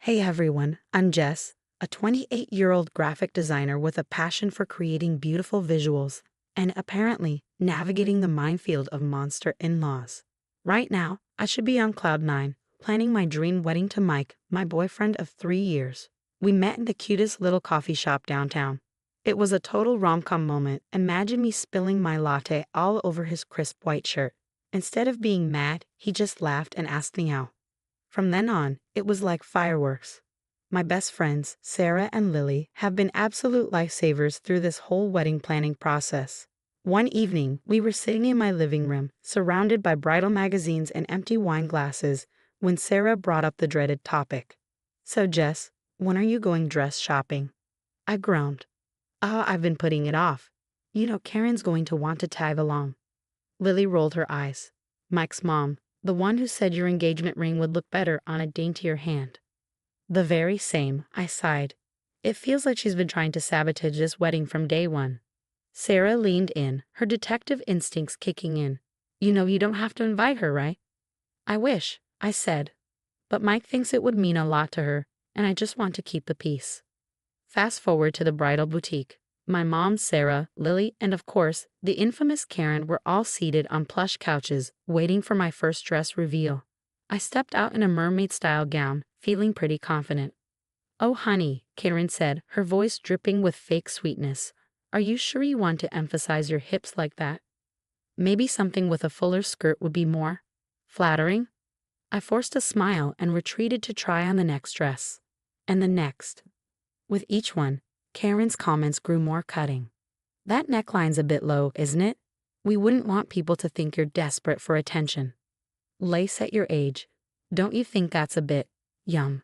Hey everyone, I'm Jess, a 28-year-old graphic designer with a passion for creating beautiful visuals and apparently navigating the minefield of monster in-laws. Right now, I should be on cloud nine, planning my dream wedding to Mike, my boyfriend of 3 years. We met in the cutest little coffee shop downtown. It was a total rom-com moment. Imagine me spilling my latte all over his crisp white shirt. Instead of being mad, he just laughed and asked me out. From then on, it was like fireworks. My best friends, Sarah and Lily, have been absolute lifesavers through this whole wedding planning process. One evening, we were sitting in my living room, surrounded by bridal magazines and empty wine glasses, when Sarah brought up the dreaded topic. So, Jess, when are you going dress shopping? I groaned. I've been putting it off. You know, Karen's going to want to tag along. Lily rolled her eyes. Mike's mom, the one who said your engagement ring would look better on a daintier hand. The very same, I sighed. It feels like she's been trying to sabotage this wedding from day one. Sarah leaned in, her detective instincts kicking in. You know you don't have to invite her, right? I wish, I said. But Mike thinks it would mean a lot to her, and I just want to keep the peace. Fast forward to the bridal boutique. My mom, Sarah, Lily, and of course, the infamous Karen were all seated on plush couches, waiting for my first dress reveal. I stepped out in a mermaid-style gown, feeling pretty confident. Oh, honey, Karen said, her voice dripping with fake sweetness. Are you sure you want to emphasize your hips like that? Maybe something with a fuller skirt would be more flattering? I forced a smile and retreated to try on the next dress. And the next. With each one, Karen's comments grew more cutting. That neckline's a bit low, isn't it? We wouldn't want people to think you're desperate for attention. Lace at your age. Don't you think that's a bit, yum?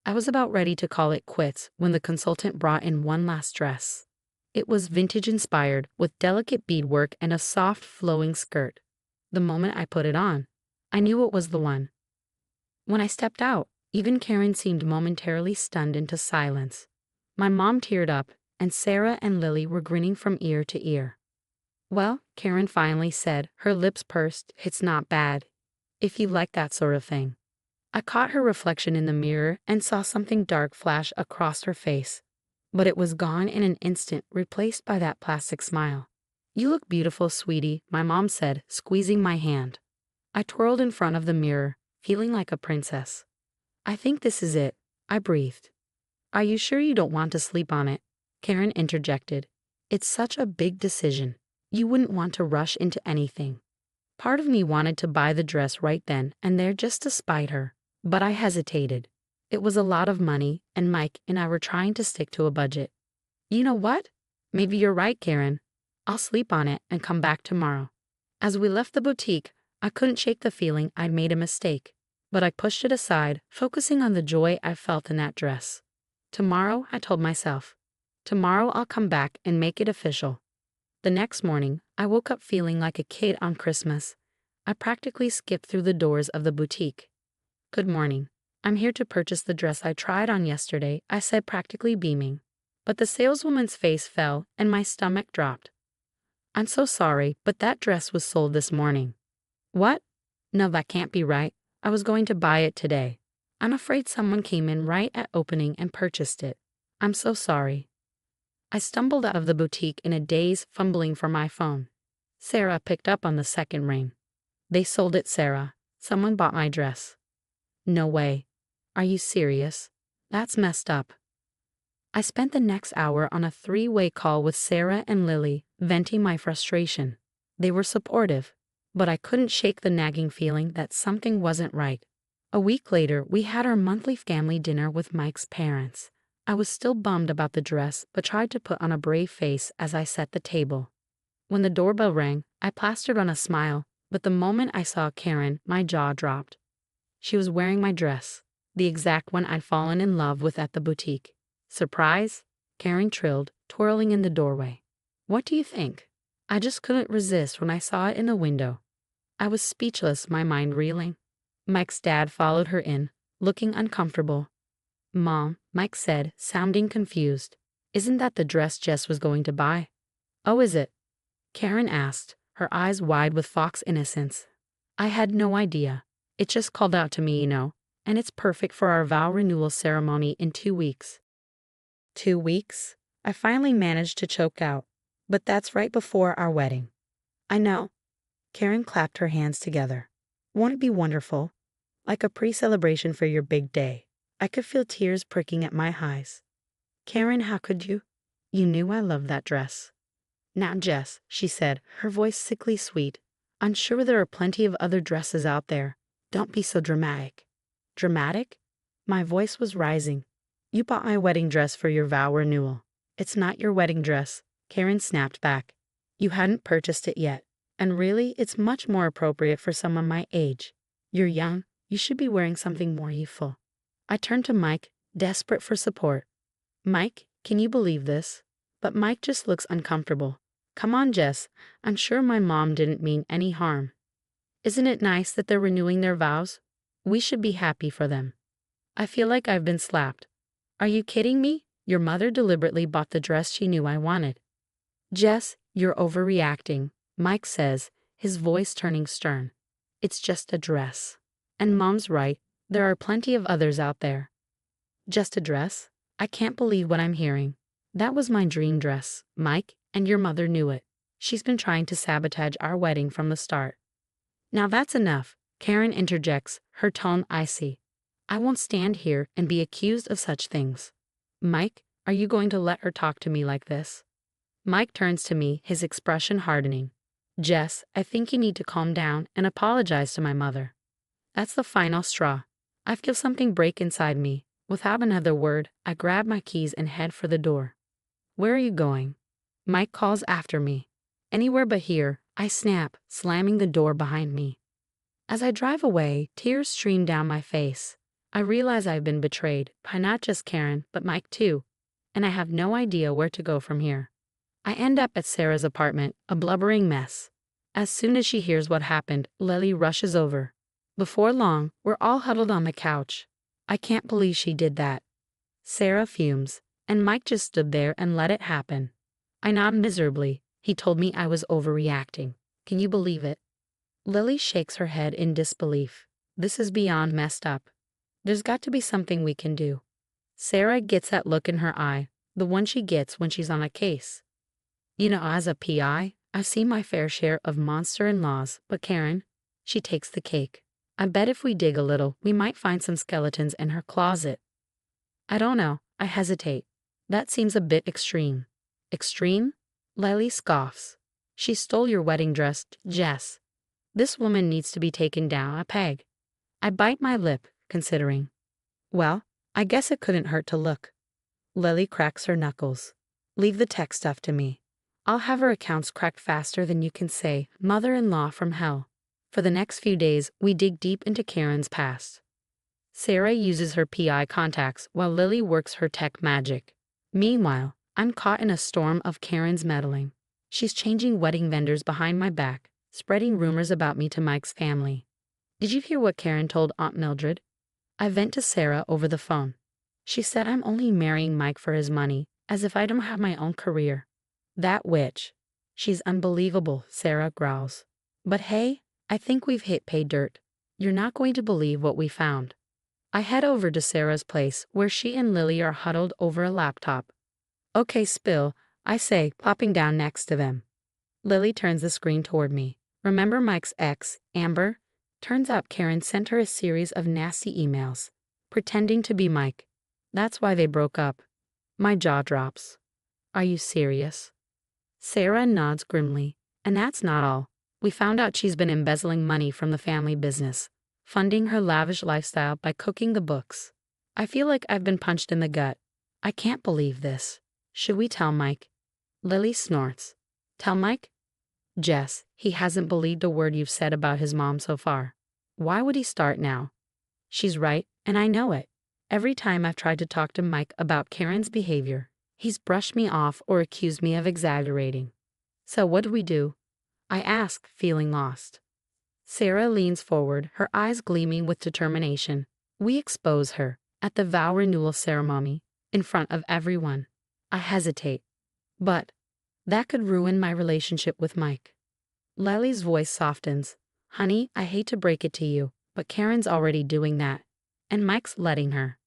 I was about ready to call it quits when the consultant brought in one last dress. It was vintage-inspired, with delicate beadwork and a soft, flowing skirt. The moment I put it on, I knew it was the one. When I stepped out, even Karen seemed momentarily stunned into silence. My mom teared up, and Sarah and Lily were grinning from ear to ear. Well, Karen finally said, her lips pursed, it's not bad, if you like that sort of thing. I caught her reflection in the mirror and saw something dark flash across her face. But it was gone in an instant, replaced by that plastic smile. You look beautiful, sweetie, my mom said, squeezing my hand. I twirled in front of the mirror, feeling like a princess. I think this is it, I breathed. Are you sure you don't want to sleep on it? Karen interjected. It's such a big decision. You wouldn't want to rush into anything. Part of me wanted to buy the dress right then and there just to spite her, but I hesitated. It was a lot of money, and Mike and I were trying to stick to a budget. You know what? Maybe you're right, Karen. I'll sleep on it and come back tomorrow. As we left the boutique, I couldn't shake the feeling I'd made a mistake, but I pushed it aside, focusing on the joy I felt in that dress. Tomorrow, I told myself. Tomorrow I'll come back and make it official. The next morning, I woke up feeling like a kid on Christmas. I practically skipped through the doors of the boutique. Good morning. I'm here to purchase the dress I tried on yesterday, I said, practically beaming. But the saleswoman's face fell and my stomach dropped. I'm so sorry, but that dress was sold this morning. What? No, that can't be right. I was going to buy it today. I'm afraid someone came in right at opening and purchased it. I'm so sorry. I stumbled out of the boutique in a daze, fumbling for my phone. Sarah picked up on the second ring. They sold it, Sarah. Someone bought my dress. No way. Are you serious? That's messed up. I spent the next hour on a three-way call with Sarah and Lily, venting my frustration. They were supportive, but I couldn't shake the nagging feeling that something wasn't right. A week later, we had our monthly family dinner with Mike's parents. I was still bummed about the dress, but tried to put on a brave face as I set the table. When the doorbell rang, I plastered on a smile, but the moment I saw Karen, my jaw dropped. She was wearing my dress, the exact one I'd fallen in love with at the boutique. Surprise? Karen trilled, twirling in the doorway. What do you think? I just couldn't resist when I saw it in the window. I was speechless, my mind reeling. Mike's dad followed her in, looking uncomfortable. Mom, Mike said, sounding confused. Isn't that the dress Jess was going to buy? Oh, is it? Karen asked, her eyes wide with fox innocence. I had no idea. It just called out to me, you know. and it's perfect for our vow renewal ceremony in 2 weeks. 2 weeks? I finally managed to choke out. But that's right before our wedding. I know. Karen clapped her hands together. Won't it be wonderful? Like a pre-celebration for your big day. I could feel tears pricking at my eyes. Karen, how could you? You knew I loved that dress. Now, Jess, she said, her voice sickly sweet, I'm sure there are plenty of other dresses out there. Don't be so dramatic. Dramatic? My voice was rising. You bought my wedding dress for your vow renewal. It's not your wedding dress, Karen snapped back. You hadn't purchased it yet, and really, it's much more appropriate for someone my age. You're young, you should be wearing something more youthful. I turned to Mike, desperate for support. Mike, can you believe this? But Mike just looks uncomfortable. Come on, Jess, I'm sure my mom didn't mean any harm. Isn't it nice that they're renewing their vows? We should be happy for them. I feel like I've been slapped. Are you kidding me? Your mother deliberately bought the dress she knew I wanted. Jess, you're overreacting, Mike says, his voice turning stern. It's just a dress. And Mom's right, there are plenty of others out there. Just a dress? I can't believe what I'm hearing. That was my dream dress, Mike, and your mother knew it. She's been trying to sabotage our wedding from the start. Now that's enough, Karen interjects, her tone icy. I won't stand here and be accused of such things. Mike, are you going to let her talk to me like this? Mike turns to me, his expression hardening. Jess, I think you need to calm down and apologize to my mother. That's the final straw. I feel something break inside me. Without another word, I grab my keys and head for the door. Where are you going? Mike calls after me. Anywhere but here, I snap, slamming the door behind me. As I drive away, tears stream down my face. I realize I've been betrayed by not just Karen, but Mike too, and I have no idea where to go from here. I end up at Sarah's apartment, a blubbering mess. As soon as she hears what happened, Lily rushes over. Before long, we're all huddled on the couch. I can't believe she did that. Sarah fumes, and Mike just stood there and let it happen. I nod miserably. He told me I was overreacting. Can you believe it? Lily shakes her head in disbelief. This is beyond messed up. There's got to be something we can do. Sarah gets that look in her eye, the one she gets when she's on a case. You know, as a PI, I've seen my fair share of monster-in-laws, but Karen, she takes the cake. I bet if we dig a little, we might find some skeletons in her closet. I don't know, I hesitate. That seems a bit extreme. Extreme? Lily scoffs. She stole your wedding dress, Jess. This woman needs to be taken down a peg. I bite my lip, considering. Well, I guess it couldn't hurt to look. Lily cracks her knuckles. Leave the tech stuff to me. I'll have her accounts cracked faster than you can say, mother-in-law from hell. For the next few days, we dig deep into Karen's past. Sarah uses her PI contacts while Lily works her tech magic. Meanwhile, I'm caught in a storm of Karen's meddling. She's changing wedding vendors behind my back, spreading rumors about me to Mike's family. Did you hear what Karen told Aunt Mildred? I vent to Sarah over the phone. She said I'm only marrying Mike for his money, as if I don't have my own career. That witch. She's unbelievable, Sarah growls. But hey, I think we've hit pay dirt. You're not going to believe what we found. I head over to Sarah's place, where she and Lily are huddled over a laptop. Okay, spill, I say, plopping down next to them. Lily turns the screen toward me. Remember Mike's ex, Amber? Turns out Karen sent her a series of nasty emails, pretending to be Mike. That's why they broke up. My jaw drops. Are you serious? Sarah nods grimly. And that's not all. We found out she's been embezzling money from the family business, funding her lavish lifestyle by cooking the books. I feel like I've been punched in the gut. I can't believe this. Should we tell Mike? Lily snorts. Tell Mike? Jess, he hasn't believed a word you've said about his mom so far. Why would he start now? She's right, and I know it. Every time I've tried to talk to Mike about Karen's behavior, he's brushed me off or accused me of exaggerating. So what do we do? I ask, feeling lost. Sarah leans forward, her eyes gleaming with determination. We expose her, at the vow renewal ceremony, in front of everyone. I hesitate. But that could ruin my relationship with Mike. Lily's voice softens. Honey, I hate to break it to you, but Karen's already doing that. and Mike's letting her.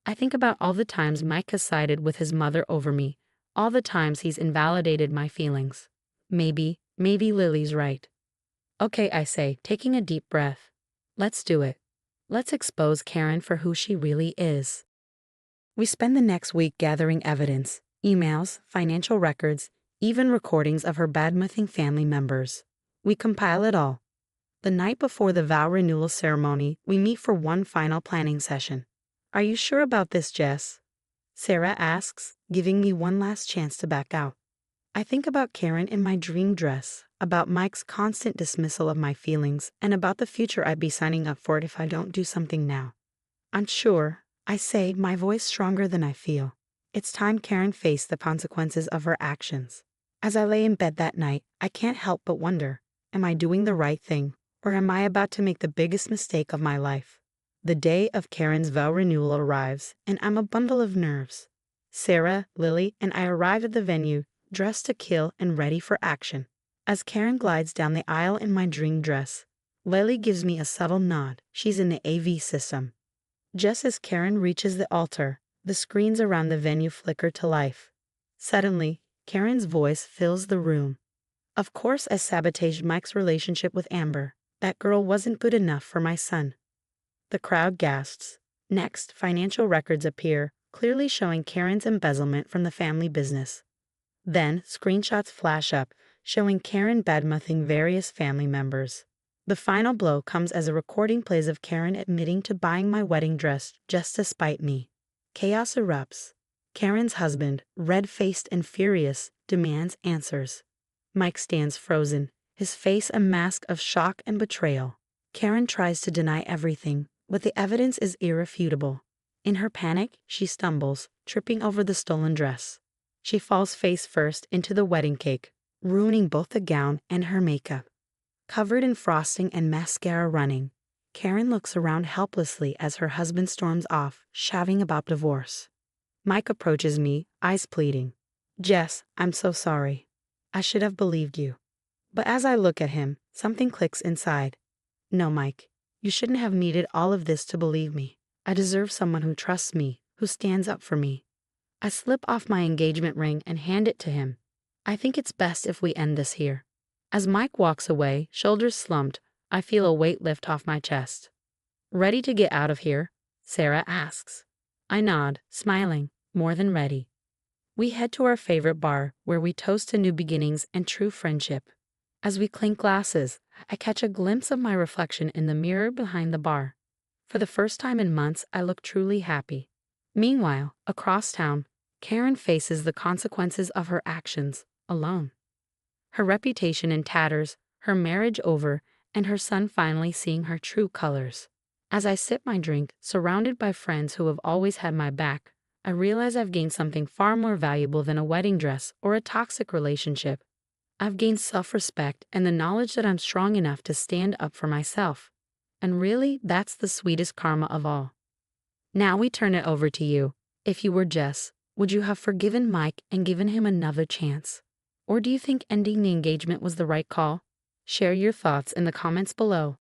I think about all the times Mike has sided with his mother over me, all the times he's invalidated my feelings. Maybe Lily's right. Okay, I say, taking a deep breath. Let's do it. Let's expose Karen for who she really is. We spend the next week gathering evidence, emails, financial records, even recordings of her bad-mouthing family members. We compile it all. The night before the vow renewal ceremony, we meet for one final planning session. Are you sure about this, Jess? Sarah asks, giving me one last chance to back out. I think about Karen in my dream dress, about Mike's constant dismissal of my feelings, and about the future I'd be signing up for if I don't do something now. I'm sure, I say, my voice stronger than I feel. It's time Karen faced the consequences of her actions. As I lay in bed that night, I can't help but wonder, am I doing the right thing, or am I about to make the biggest mistake of my life? The day of Karen's vow renewal arrives, and I'm a bundle of nerves. Sarah, Lily, and I arrive at the venue, dressed to kill and ready for action. As Karen glides down the aisle in my dream dress, Lily gives me a subtle nod. She's in the AV system. Just as Karen reaches the altar, the screens around the venue flicker to life. Suddenly, Karen's voice fills the room. Of course, I sabotaged Mike's relationship with Amber. That girl wasn't good enough for my son. The crowd gasps. Next, financial records appear, clearly showing Karen's embezzlement from the family business. Then, screenshots flash up, showing Karen badmouthing various family members. The final blow comes as a recording plays of Karen admitting to buying my wedding dress just to spite me. Chaos erupts. Karen's husband, red-faced and furious, demands answers. Mike stands frozen, his face a mask of shock and betrayal. Karen tries to deny everything, but the evidence is irrefutable. In her panic, she stumbles, tripping over the stolen dress. She falls face first into the wedding cake, ruining both the gown and her makeup. Covered in frosting and mascara running, Karen looks around helplessly as her husband storms off, shouting about divorce. Mike approaches me, eyes pleading. Jess, I'm so sorry. I should have believed you. But as I look at him, something clicks inside. No, Mike, you shouldn't have needed all of this to believe me. I deserve someone who trusts me, who stands up for me. I slip off my engagement ring and hand it to him. I think it's best if we end this here. As Mike walks away, shoulders slumped, I feel a weight lift off my chest. Ready to get out of here? Sarah asks. I nod, smiling, more than ready. We head to our favorite bar, where we toast to new beginnings and true friendship. As we clink glasses, I catch a glimpse of my reflection in the mirror behind the bar. For the first time in months, I look truly happy. Meanwhile, across town, Karen faces the consequences of her actions, alone. Her reputation in tatters, her marriage over, and her son finally seeing her true colors. As I sip my drink, surrounded by friends who have always had my back, I realize I've gained something far more valuable than a wedding dress or a toxic relationship. I've gained self-respect and the knowledge that I'm strong enough to stand up for myself. And really, that's the sweetest karma of all. Now we turn it over to you. If you were Jess, would you have forgiven Mike and given him another chance? Or do you think ending the engagement was the right call? Share your thoughts in the comments below.